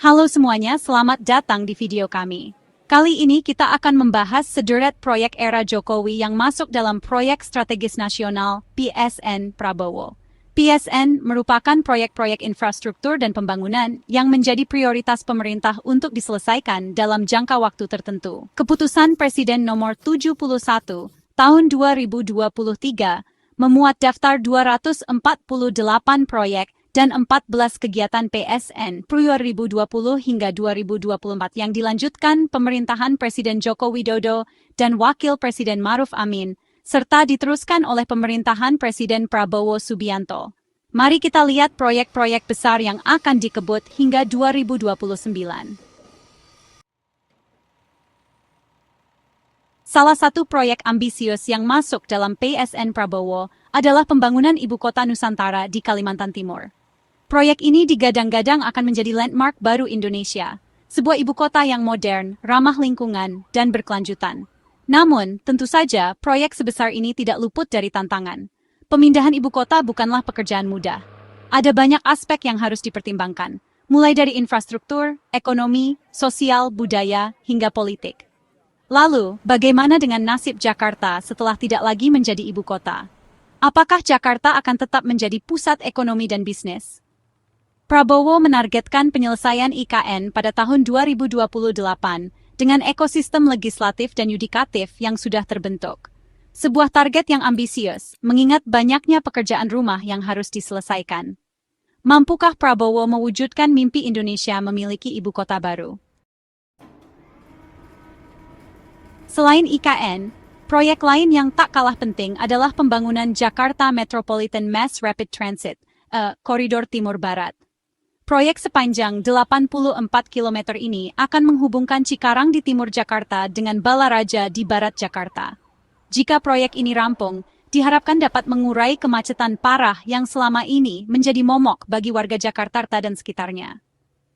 Halo semuanya, selamat datang di video kami. Kali ini kita akan membahas sederet proyek era Jokowi yang masuk dalam Proyek Strategis Nasional (PSN) Prabowo. PSN merupakan proyek-proyek infrastruktur dan pembangunan yang menjadi prioritas pemerintah untuk diselesaikan dalam jangka waktu tertentu. Keputusan Presiden Nomor 71 Tahun 2023 memuat daftar 248 proyek dan 14 kegiatan PSN 2020 hingga 2024 yang dilanjutkan pemerintahan Presiden Joko Widodo dan Wakil Presiden Ma'ruf Amin, serta diteruskan oleh pemerintahan Presiden Prabowo Subianto. Mari kita lihat proyek-proyek besar yang akan dikebut hingga 2029. Salah satu proyek ambisius yang masuk dalam PSN Prabowo adalah pembangunan Ibu Kota Nusantara di Kalimantan Timur. Proyek ini digadang-gadang akan menjadi landmark baru Indonesia, sebuah ibu kota yang modern, ramah lingkungan, dan berkelanjutan. Namun, tentu saja, proyek sebesar ini tidak luput dari tantangan. Pemindahan ibu kota bukanlah pekerjaan mudah. Ada banyak aspek yang harus dipertimbangkan, mulai dari infrastruktur, ekonomi, sosial, budaya, hingga politik. Lalu, bagaimana dengan nasib Jakarta setelah tidak lagi menjadi ibu kota? Apakah Jakarta akan tetap menjadi pusat ekonomi dan bisnis? Prabowo menargetkan penyelesaian IKN pada tahun 2028 dengan ekosistem legislatif dan yudikatif yang sudah terbentuk. Sebuah target yang ambisius, mengingat banyaknya pekerjaan rumah yang harus diselesaikan. Mampukah Prabowo mewujudkan mimpi Indonesia memiliki ibu kota baru? Selain IKN, proyek lain yang tak kalah penting adalah pembangunan Jakarta Metropolitan Mass Rapid Transit, Koridor Timur Barat. Proyek sepanjang 84 km ini akan menghubungkan Cikarang di timur Jakarta dengan Balaraja di barat Jakarta. Jika proyek ini rampung, diharapkan dapat mengurai kemacetan parah yang selama ini menjadi momok bagi warga Jakarta dan sekitarnya.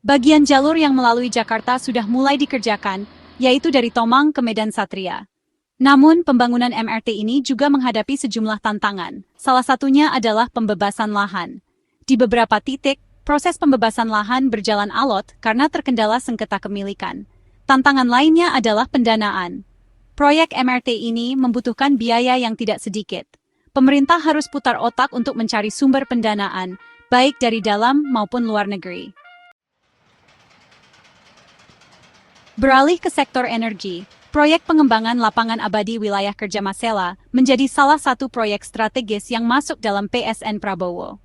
Bagian jalur yang melalui Jakarta sudah mulai dikerjakan, yaitu dari Tomang ke Medan Satria. Namun, pembangunan MRT ini juga menghadapi sejumlah tantangan. Salah satunya adalah pembebasan lahan. Di beberapa titik, proses pembebasan lahan berjalan alot karena terkendala sengketa kepemilikan. Tantangan lainnya adalah pendanaan. Proyek MRT ini membutuhkan biaya yang tidak sedikit. Pemerintah harus putar otak untuk mencari sumber pendanaan, baik dari dalam maupun luar negeri. Beralih ke sektor energi, proyek pengembangan lapangan abadi wilayah kerja Masela menjadi salah satu proyek strategis yang masuk dalam PSN Prabowo.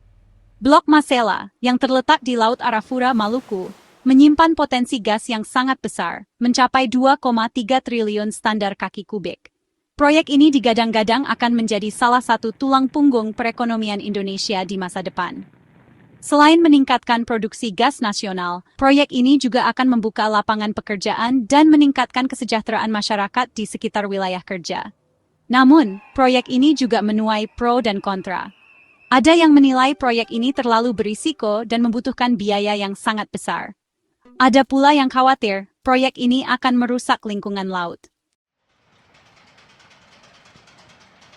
Blok Masela, yang terletak di Laut Arafura, Maluku, menyimpan potensi gas yang sangat besar, mencapai 2,3 triliun standar kaki kubik. Proyek ini digadang-gadang akan menjadi salah satu tulang punggung perekonomian Indonesia di masa depan. Selain meningkatkan produksi gas nasional, proyek ini juga akan membuka lapangan pekerjaan dan meningkatkan kesejahteraan masyarakat di sekitar wilayah kerja. Namun, proyek ini juga menuai pro dan kontra. Ada yang menilai proyek ini terlalu berisiko dan membutuhkan biaya yang sangat besar. Ada pula yang khawatir proyek ini akan merusak lingkungan laut.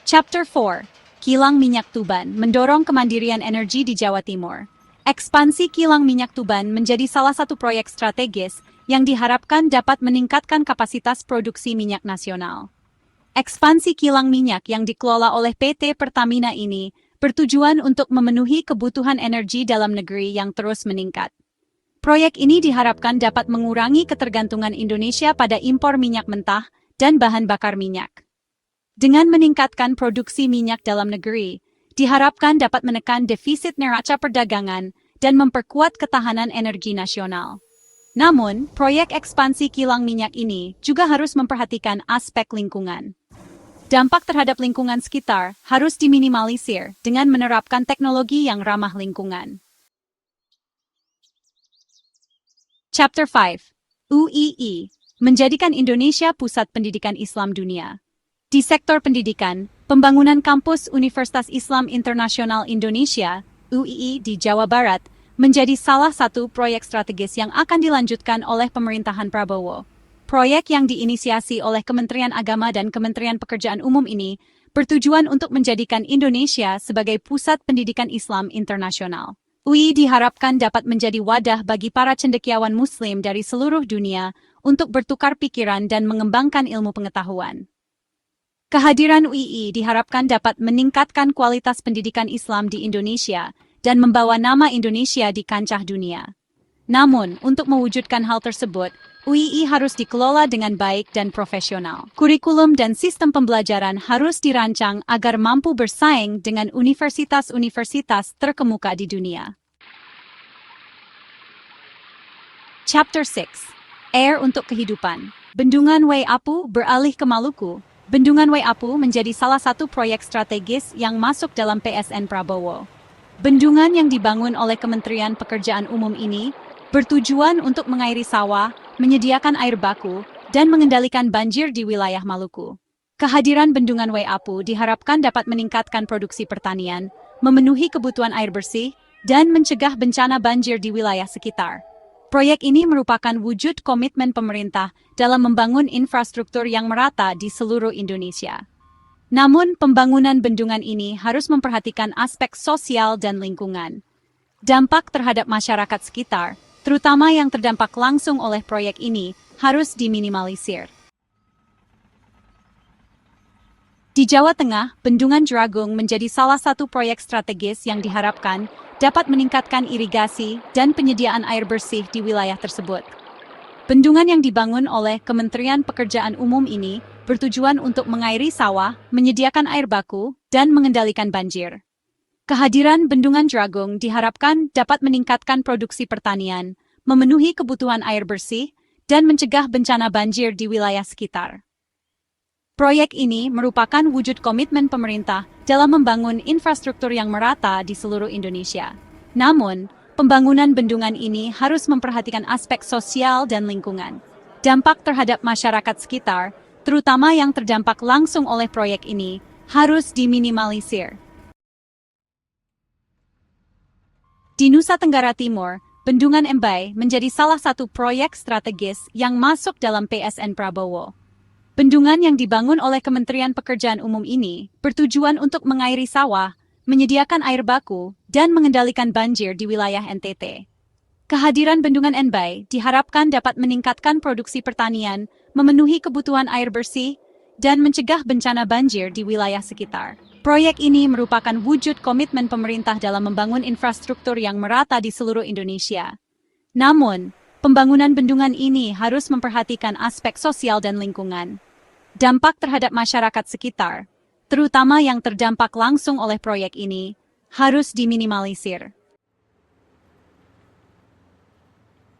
Chapter 4. Kilang Minyak Tuban mendorong kemandirian energi di Jawa Timur. Ekspansi kilang minyak Tuban menjadi salah satu proyek strategis yang diharapkan dapat meningkatkan kapasitas produksi minyak nasional. Ekspansi kilang minyak yang dikelola oleh PT Pertamina ini bertujuan untuk memenuhi kebutuhan energi dalam negeri yang terus meningkat. Proyek ini diharapkan dapat mengurangi ketergantungan Indonesia pada impor minyak mentah dan bahan bakar minyak. Dengan meningkatkan produksi minyak dalam negeri, diharapkan dapat menekan defisit neraca perdagangan dan memperkuat ketahanan energi nasional. Namun, proyek ekspansi kilang minyak ini juga harus memperhatikan aspek lingkungan. Dampak terhadap lingkungan sekitar harus diminimalisir dengan menerapkan teknologi yang ramah lingkungan. Chapter 5. UII menjadikan Indonesia pusat pendidikan Islam dunia. Di sektor pendidikan, pembangunan kampus Universitas Islam Internasional Indonesia, UII di Jawa Barat, menjadi salah satu proyek strategis yang akan dilanjutkan oleh pemerintahan Prabowo. Proyek yang diinisiasi oleh Kementerian Agama dan Kementerian Pekerjaan Umum ini bertujuan untuk menjadikan Indonesia sebagai pusat pendidikan Islam internasional. UI diharapkan dapat menjadi wadah bagi para cendekiawan Muslim dari seluruh dunia untuk bertukar pikiran dan mengembangkan ilmu pengetahuan. Kehadiran UI diharapkan dapat meningkatkan kualitas pendidikan Islam di Indonesia dan membawa nama Indonesia di kancah dunia. Namun, untuk mewujudkan hal tersebut, UI harus dikelola dengan baik dan profesional. Kurikulum dan sistem pembelajaran harus dirancang agar mampu bersaing dengan universitas-universitas terkemuka di dunia. Chapter 6. Air untuk Kehidupan. Bendungan Waiapu beralih ke Maluku. Bendungan Waiapu menjadi salah satu proyek strategis yang masuk dalam PSN Prabowo. Bendungan yang dibangun oleh Kementerian Pekerjaan Umum ini bertujuan untuk mengairi sawah, menyediakan air baku, dan mengendalikan banjir di wilayah Maluku. Kehadiran Bendungan Waiapu diharapkan dapat meningkatkan produksi pertanian, memenuhi kebutuhan air bersih, dan mencegah bencana banjir di wilayah sekitar. Proyek ini merupakan wujud komitmen pemerintah dalam membangun infrastruktur yang merata di seluruh Indonesia. Namun, pembangunan bendungan ini harus memperhatikan aspek sosial dan lingkungan. Dampak terhadap masyarakat sekitar, terutama yang terdampak langsung oleh proyek ini, harus diminimalisir. Di Jawa Tengah, Bendungan Jeragung menjadi salah satu proyek strategis yang diharapkan dapat meningkatkan irigasi dan penyediaan air bersih di wilayah tersebut. Bendungan yang dibangun oleh Kementerian Pekerjaan Umum ini bertujuan untuk mengairi sawah, menyediakan air baku, dan mengendalikan banjir. Kehadiran Bendungan Jeragung diharapkan dapat meningkatkan produksi pertanian, memenuhi kebutuhan air bersih, dan mencegah bencana banjir di wilayah sekitar. Proyek ini merupakan wujud komitmen pemerintah dalam membangun infrastruktur yang merata di seluruh Indonesia. Namun, pembangunan bendungan ini harus memperhatikan aspek sosial dan lingkungan. Dampak terhadap masyarakat sekitar, terutama yang terdampak langsung oleh proyek ini, harus diminimalisir. Di Nusa Tenggara Timur, Bendungan Embai menjadi salah satu proyek strategis yang masuk dalam PSN Prabowo. Bendungan yang dibangun oleh Kementerian Pekerjaan Umum ini bertujuan untuk mengairi sawah, menyediakan air baku, dan mengendalikan banjir di wilayah NTT. Kehadiran Bendungan Embai diharapkan dapat meningkatkan produksi pertanian, memenuhi kebutuhan air bersih, dan mencegah bencana banjir di wilayah sekitar. Proyek ini merupakan wujud komitmen pemerintah dalam membangun infrastruktur yang merata di seluruh Indonesia. Namun, pembangunan bendungan ini harus memperhatikan aspek sosial dan lingkungan. Dampak terhadap masyarakat sekitar, terutama yang terdampak langsung oleh proyek ini, harus diminimalisir.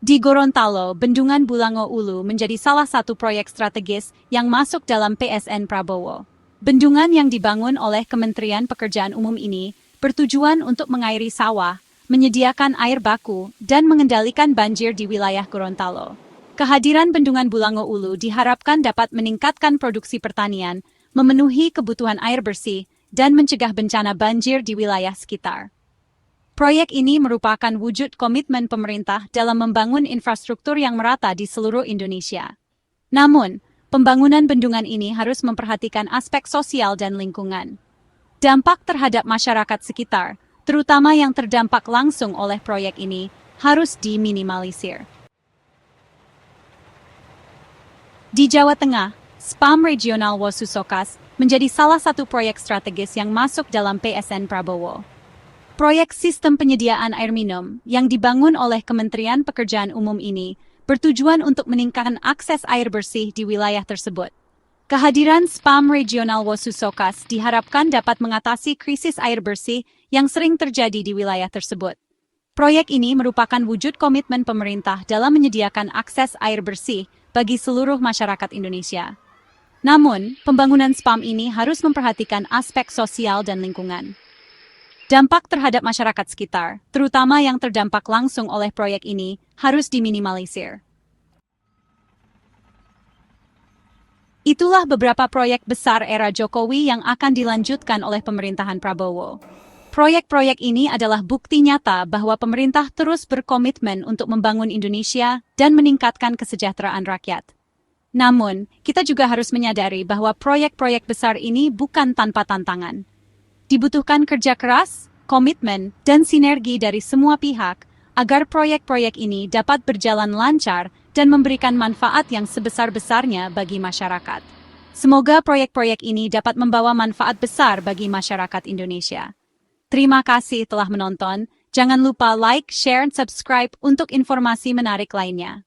Di Gorontalo, Bendungan Bulango Ulu menjadi salah satu proyek strategis yang masuk dalam PSN Prabowo. Bendungan yang dibangun oleh Kementerian Pekerjaan Umum ini bertujuan untuk mengairi sawah, menyediakan air baku, dan mengendalikan banjir di wilayah Gorontalo. Kehadiran Bendungan Bulango Ulu diharapkan dapat meningkatkan produksi pertanian, memenuhi kebutuhan air bersih, dan mencegah bencana banjir di wilayah sekitar. Proyek ini merupakan wujud komitmen pemerintah dalam membangun infrastruktur yang merata di seluruh Indonesia. Namun, pembangunan bendungan ini harus memperhatikan aspek sosial dan lingkungan. Dampak terhadap masyarakat sekitar, terutama yang terdampak langsung oleh proyek ini, harus diminimalisir. Di Jawa Tengah, SPAM Regional Wosusokas menjadi salah satu proyek strategis yang masuk dalam PSN Prabowo. Proyek sistem penyediaan air minum yang dibangun oleh Kementerian Pekerjaan Umum ini bertujuan untuk meningkatkan akses air bersih di wilayah tersebut. Kehadiran SPAM Regional Wosusokas diharapkan dapat mengatasi krisis air bersih yang sering terjadi di wilayah tersebut. Proyek ini merupakan wujud komitmen pemerintah dalam menyediakan akses air bersih bagi seluruh masyarakat Indonesia. Namun, pembangunan SPAM ini harus memperhatikan aspek sosial dan lingkungan. Dampak terhadap masyarakat sekitar, terutama yang terdampak langsung oleh proyek ini, harus diminimalisir. Itulah beberapa proyek besar era Jokowi yang akan dilanjutkan oleh pemerintahan Prabowo. Proyek-proyek ini adalah bukti nyata bahwa pemerintah terus berkomitmen untuk membangun Indonesia dan meningkatkan kesejahteraan rakyat. Namun, kita juga harus menyadari bahwa proyek-proyek besar ini bukan tanpa tantangan. Dibutuhkan kerja keras, komitmen, dan sinergi dari semua pihak agar proyek-proyek ini dapat berjalan lancar dan memberikan manfaat yang sebesar-besarnya bagi masyarakat. Semoga proyek-proyek ini dapat membawa manfaat besar bagi masyarakat Indonesia. Terima kasih telah menonton. Jangan lupa like, share, dan subscribe untuk informasi menarik lainnya.